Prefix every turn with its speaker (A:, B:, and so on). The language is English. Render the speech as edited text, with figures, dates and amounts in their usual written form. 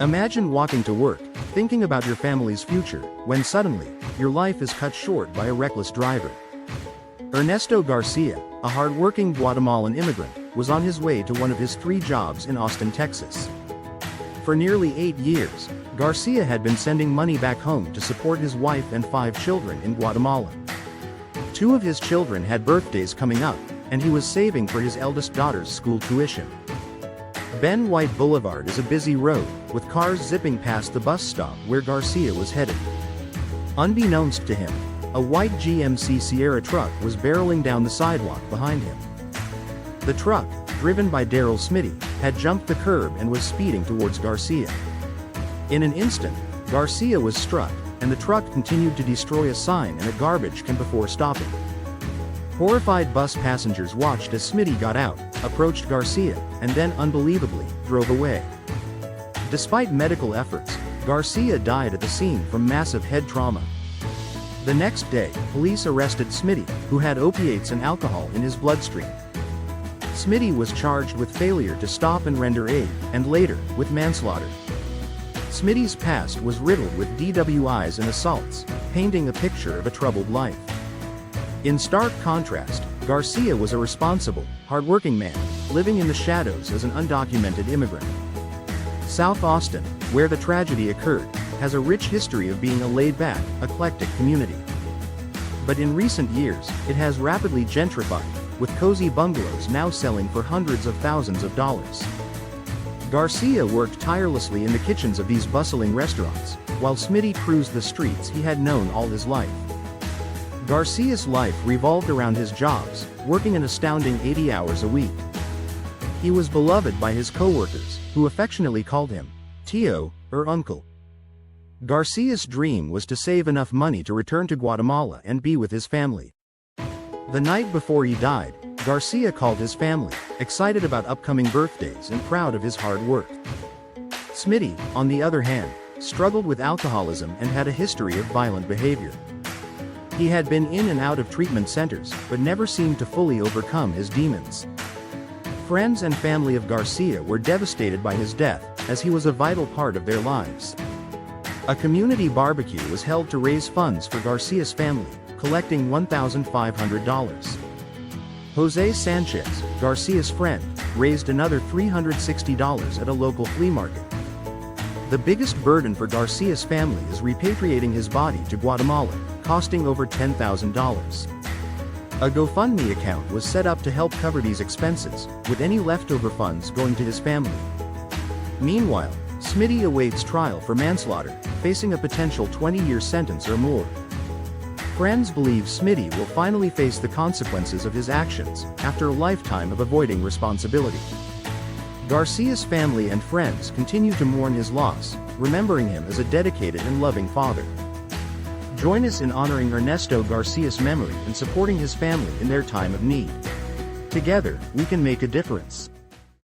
A: Imagine walking to work, thinking about your family's future, when suddenly, your life is cut short by a reckless driver. Ernesto Garcia, a hard-working Guatemalan immigrant, was on his way to one of his 3 jobs in Austin, Texas. For nearly 8 years, Garcia had been sending money back home to support his wife and 5 children in Guatemala. 2 of his children had birthdays coming up, and he was saving for his eldest daughter's school tuition. Ben White Boulevard is a busy road, with cars zipping past the bus stop where Garcia was headed. Unbeknownst to him, a white GMC Sierra truck was barreling down the sidewalk behind him. The truck, driven by Daryl Smitty, had jumped the curb and was speeding towards Garcia. In an instant, Garcia was struck, and the truck continued to destroy a sign and a garbage can before stopping. Horrified bus passengers watched as Smitty got out, approached Garcia, and then unbelievably, drove away. Despite medical efforts, Garcia died at the scene from massive head trauma. The next day, police arrested Smitty, who had opiates and alcohol in his bloodstream. Smitty was charged with failure to stop and render aid, and later, with manslaughter. Smitty's past was riddled with DWIs and assaults, painting a picture of a troubled life. In stark contrast, Garcia was a responsible, hardworking man, living in the shadows as an undocumented immigrant. South Austin, where the tragedy occurred, has a rich history of being a laid-back, eclectic community. But in recent years, it has rapidly gentrified, with cozy bungalows now selling for hundreds of thousands of dollars. Garcia worked tirelessly in the kitchens of these bustling restaurants, while Smitty cruised the streets he had known all his life. Garcia's life revolved around his jobs, working an astounding 80 hours a week. He was beloved by his co-workers, who affectionately called him Tio, or Uncle. Garcia's dream was to save enough money to return to Guatemala and be with his family. The night before he died, Garcia called his family, excited about upcoming birthdays and proud of his hard work. Smitty, on the other hand, struggled with alcoholism and had a history of violent behavior. He had been in and out of treatment centers, but never seemed to fully overcome his demons. Friends and family of Garcia were devastated by his death, as he was a vital part of their lives. A community barbecue was held to raise funds for Garcia's family, collecting $1,500. Jose Sanchez, Garcia's friend, raised another $360 at a local flea market. The biggest burden for Garcia's family is repatriating his body to Guatemala, costing over $10,000. A GoFundMe account was set up to help cover these expenses, with any leftover funds going to his family. Meanwhile, Smitty awaits trial for manslaughter, facing a potential 20-year sentence or more. Friends believe Smitty will finally face the consequences of his actions, after a lifetime of avoiding responsibility. Garcia's family and friends continue to mourn his loss, remembering him as a dedicated and loving father. Join us in honoring Ernesto Garcia's memory and supporting his family in their time of need. Together, we can make a difference.